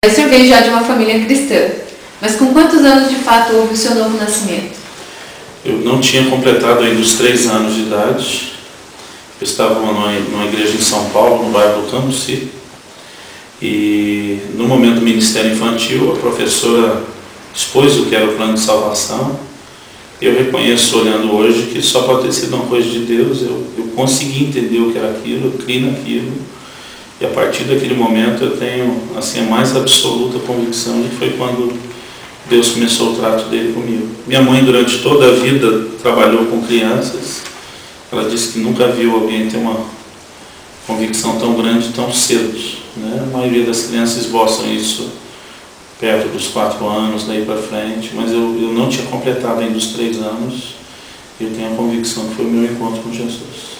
O senhor veio já de uma família cristã, mas com quantos anos de fato houve o seu novo nascimento? Eu não tinha completado ainda os 3 anos de idade. Eu estava numa igreja em São Paulo, no bairro do Cambuci, e no momento do ministério infantil, a professora expôs o que era o plano de salvação. Eu reconheço, olhando hoje, que só pode ter sido uma coisa de Deus. Eu consegui entender o que era aquilo, eu criei naquilo. E a partir daquele momento eu tenho assim, a mais absoluta convicção de que foi quando Deus começou o trato dele comigo. Minha mãe, durante toda a vida, trabalhou com crianças. Ela disse que nunca viu alguém ter uma convicção tão grande tão cedo, né? A maioria das crianças esboçam isso perto dos 4 anos, daí para frente, mas eu não tinha completado ainda os 3 anos. E eu tenho a convicção que foi o meu encontro com Jesus.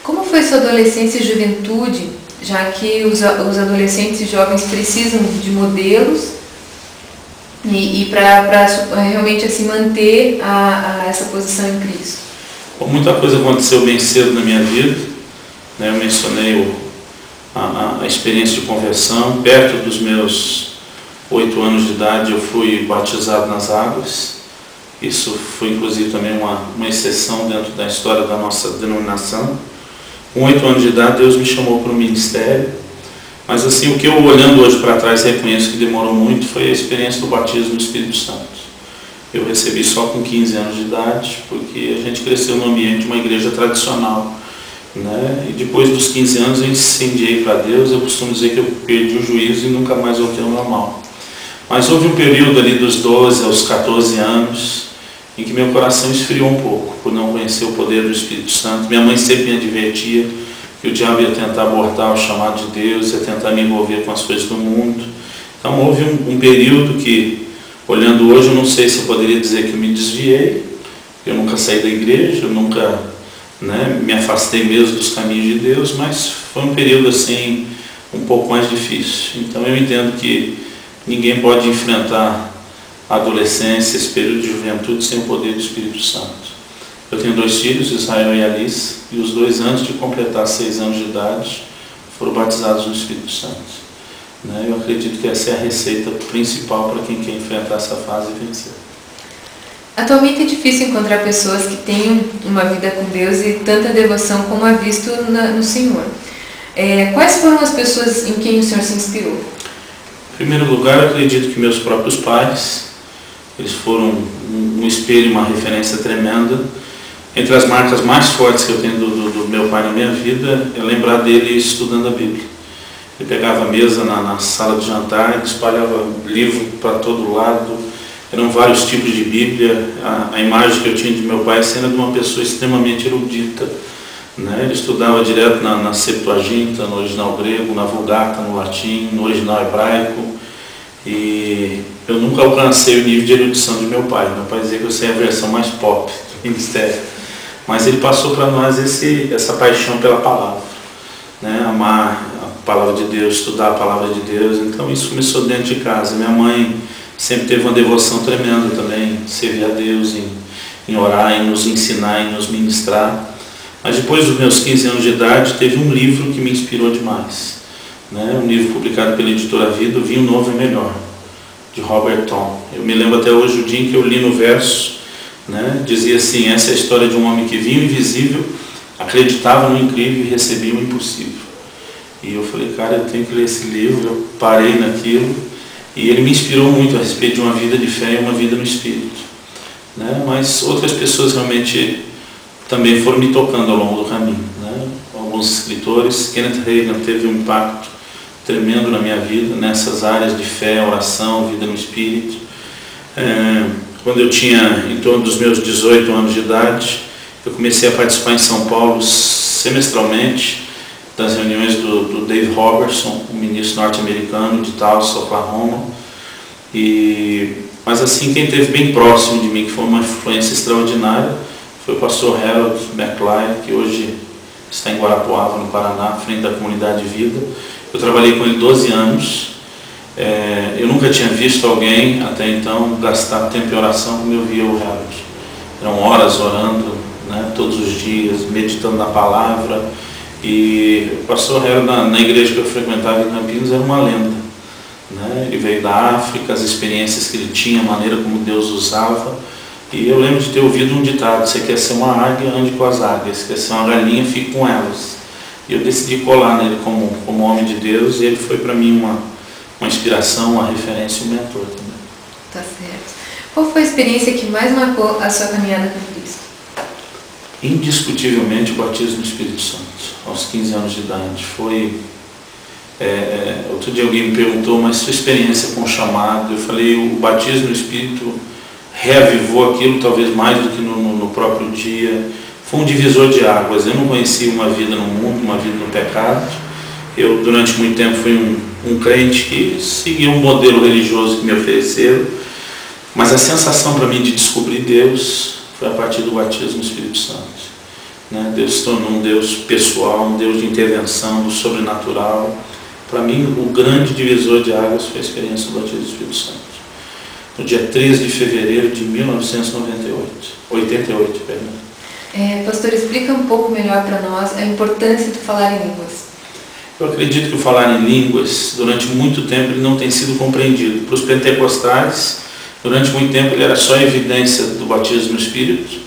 Como foi sua adolescência e juventude, já que os adolescentes e jovens precisam de modelos e para realmente assim, manter essa posição em Cristo? Bom, muita coisa aconteceu bem cedo na minha vida, né? Eu mencionei a experiência de conversão. Perto dos meus 8 anos de idade eu fui batizado nas águas. Isso foi inclusive também uma exceção dentro da história da nossa denominação. Com 8 anos de idade Deus me chamou para o ministério, mas assim, o que eu olhando hoje para trás reconheço que demorou muito foi a experiência do batismo no Espírito Santo. Eu recebi só com 15 anos de idade, porque a gente cresceu no ambiente de uma igreja tradicional, né? E depois dos 15 anos eu incendiei para Deus. Eu costumo dizer que eu perdi o juízo e nunca mais voltei ao normal. Mas houve um período ali dos 12 aos 14 anos, em que meu coração esfriou um pouco, por não conhecer o poder do Espírito Santo. Minha mãe sempre me advertia que o diabo ia tentar abortar o chamado de Deus, ia tentar me envolver com as coisas do mundo. Então houve um período que, olhando hoje, eu não sei se eu poderia dizer que eu me desviei. Eu nunca saí da igreja, eu nunca, né, me afastei mesmo dos caminhos de Deus, mas foi um período assim, um pouco mais difícil. Então eu entendo que ninguém pode enfrentar a adolescência, esse período de juventude, sem o poder do Espírito Santo. Eu tenho 2 filhos, Israel e Alice, e os 2 antes de completar 6 anos de idade foram batizados no Espírito Santo, né? Eu acredito que essa é a receita principal para quem quer enfrentar essa fase e vencer. Atualmente é difícil encontrar pessoas que tenham uma vida com Deus e tanta devoção como é visto no Senhor. Quais foram as pessoas em quem o Senhor se inspirou? Em primeiro lugar, eu acredito que meus próprios pais, eles foram um espelho, uma referência tremenda. Entre as marcas mais fortes que eu tenho do meu pai na minha vida, é lembrar dele estudando a Bíblia. Ele pegava a mesa na sala de jantar, ele espalhava livro para todo lado, eram vários tipos de Bíblia. A imagem que eu tinha de meu pai era de uma pessoa extremamente erudita, né? Ele estudava direto na Septuaginta, no original grego, na Vulgata, no latim, no original hebraico. E eu nunca alcancei o nível de erudição de meu pai. Meu pai dizia que eu sei a versão mais pop do ministério. Mas ele passou para nós essa paixão pela palavra, né? Amar a palavra de Deus, estudar a palavra de Deus. Então isso começou dentro de casa. Minha mãe sempre teve uma devoção tremenda também, servir a Deus, em orar, em nos ensinar, em nos ministrar. Mas depois dos meus 15 anos de idade, teve um livro que me inspirou demais, né? Um livro publicado pela editora Vida, O Vinho Novo é Melhor, de Robert Tom. Eu me lembro até hoje o dia em que eu li no verso, né? Dizia assim: essa é a história de um homem que viu o invisível, acreditava no incrível e recebia o impossível. E eu falei, cara, eu tenho que ler esse livro. Eu parei naquilo e ele me inspirou muito a respeito de uma vida de fé e uma vida no Espírito, né? Mas outras pessoas realmente também foram me tocando ao longo do caminho, né? Alguns escritores. Kenneth Hagin teve um impacto tremendo na minha vida, nessas áreas de fé, oração, vida no Espírito. Quando eu tinha em torno dos meus 18 anos de idade, eu comecei a participar em São Paulo semestralmente das reuniões do Dave Robertson, o ministro norte-americano de Tulsa, Oklahoma. Mas assim, quem esteve bem próximo de mim, que foi uma influência extraordinária, foi o pastor Harold McLeod, que hoje está em Guarapuava, no Paraná, à frente da Comunidade de Vida. Eu trabalhei com ele 12 anos. Eu nunca tinha visto alguém, até então, gastar tempo em oração como eu via o Harold. Eram horas orando, né, todos os dias, meditando na palavra. E o pastor Harold, na igreja que eu frequentava em Campinas, era uma lenda, né? Ele veio da África, as experiências que ele tinha, a maneira como Deus usava. E eu lembro de ter ouvido um ditado: você quer ser uma águia, ande com as águias; quer ser uma galinha, fique com elas. E eu decidi colar nele como homem de Deus, e ele foi para mim uma inspiração, uma referência e um mentor também. Tá certo. Qual foi a experiência que mais marcou a sua caminhada com Cristo? Indiscutivelmente o batismo no Espírito Santo, aos 15 anos de idade. Foi... outro dia alguém me perguntou: mas sua experiência com o chamado? Eu falei: o batismo no Espírito reavivou aquilo, talvez mais do que no próprio dia. Foi um divisor de águas. Eu não conhecia uma vida no mundo, uma vida no pecado. Eu, durante muito tempo, fui um crente que seguia um modelo religioso que me ofereceram, mas a sensação para mim de descobrir Deus foi a partir do batismo no Espírito Santo, né? Deus se tornou um Deus pessoal, um Deus de intervenção, do sobrenatural. Para mim, o grande divisor de águas foi a experiência do batismo do Espírito Santo, no dia 13 de fevereiro de 88, perdão. Pastor, explica um pouco melhor para nós a importância de falar em línguas. Eu acredito que o falar em línguas, durante muito tempo, ele não tem sido compreendido. Para os pentecostais, durante muito tempo, ele era só a evidência do batismo no Espírito,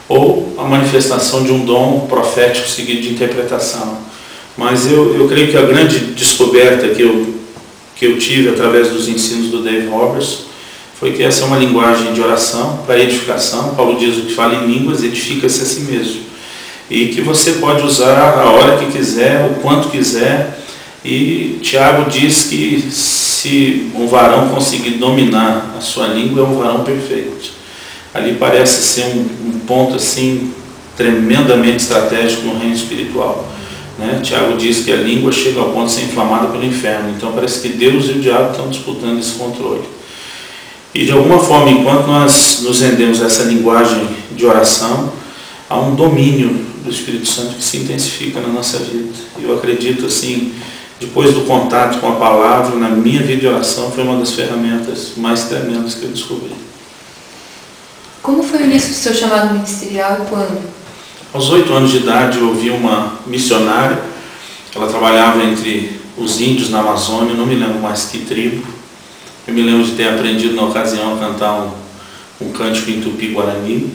ou a manifestação de um dom profético seguido de interpretação. Mas eu creio que a grande descoberta que eu tive através dos ensinos do Dave Roberts foi que essa é uma linguagem de oração para edificação. Paulo diz: o que fala em línguas edifica-se a si mesmo. E que você pode usar a hora que quiser, o quanto quiser. E Tiago diz que se um varão conseguir dominar a sua língua, é um varão perfeito. Ali parece ser um ponto assim tremendamente estratégico no reino espiritual, né? Tiago diz que a língua chega ao ponto de ser inflamada pelo inferno. Então parece que Deus e o diabo estão disputando esse controle. E de alguma forma, enquanto nós nos rendemos a essa linguagem de oração, há um domínio do Espírito Santo que se intensifica na nossa vida. Eu acredito assim, depois do contato com a palavra, na minha vida de oração, foi uma das ferramentas mais tremendas que eu descobri. Como foi o início do seu chamado ministerial e quando? Aos 8 anos de idade, eu ouvi uma missionária. Ela trabalhava entre os índios na Amazônia, não me lembro mais que tribo. Eu me lembro de ter aprendido na ocasião a cantar um cântico em Tupi-Guarani.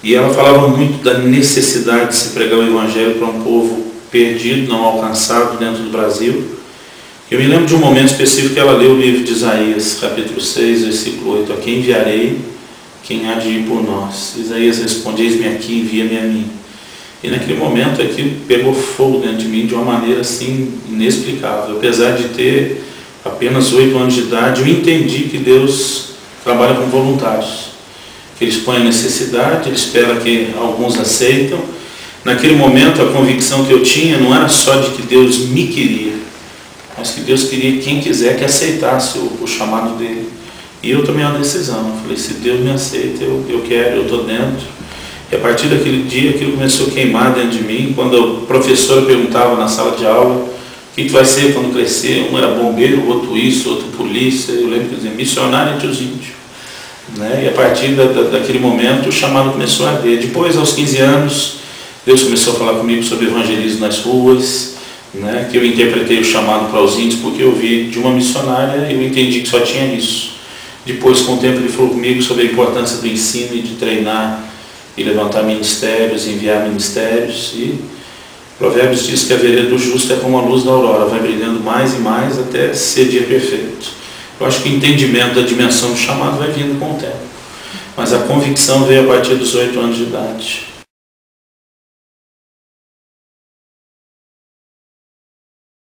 E ela falava muito da necessidade de se pregar o Evangelho para um povo perdido, não alcançado dentro do Brasil. Eu me lembro de um momento específico que ela leu o livro de Isaías, capítulo 6, versículo 8. A quem enviarei, quem há de ir por nós? Isaías responde: eis-me aqui, envia-me a mim. E naquele momento aquilo pegou fogo dentro de mim de uma maneira assim inexplicável. Apesar de ter apenas 8 anos de idade, eu entendi que Deus trabalha com voluntários, que Ele expõe a necessidade, Ele espera que alguns aceitam. Naquele momento, a convicção que eu tinha não era só de que Deus me queria, mas que Deus queria quem quiser que aceitasse o chamado dEle. E eu tomei uma decisão. Eu falei: se Deus me aceita, eu quero, eu estou dentro. E a partir daquele dia, aquilo começou a queimar dentro de mim. Quando a professora perguntava na sala de aula: o que tu vai ser quando crescer? Um era bombeiro, outro isso, outro polícia. Eu lembro que dizia: missionário entre os índios. Né? E a partir daquele momento, o chamado começou a arder. Depois, aos 15 anos, Deus começou a falar comigo sobre evangelismo nas ruas, né? Que eu interpretei o chamado para os índios porque eu vi de uma missionária e eu entendi que só tinha isso. Depois, com o tempo, Ele falou comigo sobre a importância do ensino e de treinar e levantar ministérios, enviar ministérios. E Provérbios diz que a vereda do justo é como a luz da aurora, vai brilhando mais e mais até ser dia perfeito. Eu acho que o entendimento da dimensão do chamado vai vindo com o tempo, mas a convicção veio a partir dos 8 anos de idade.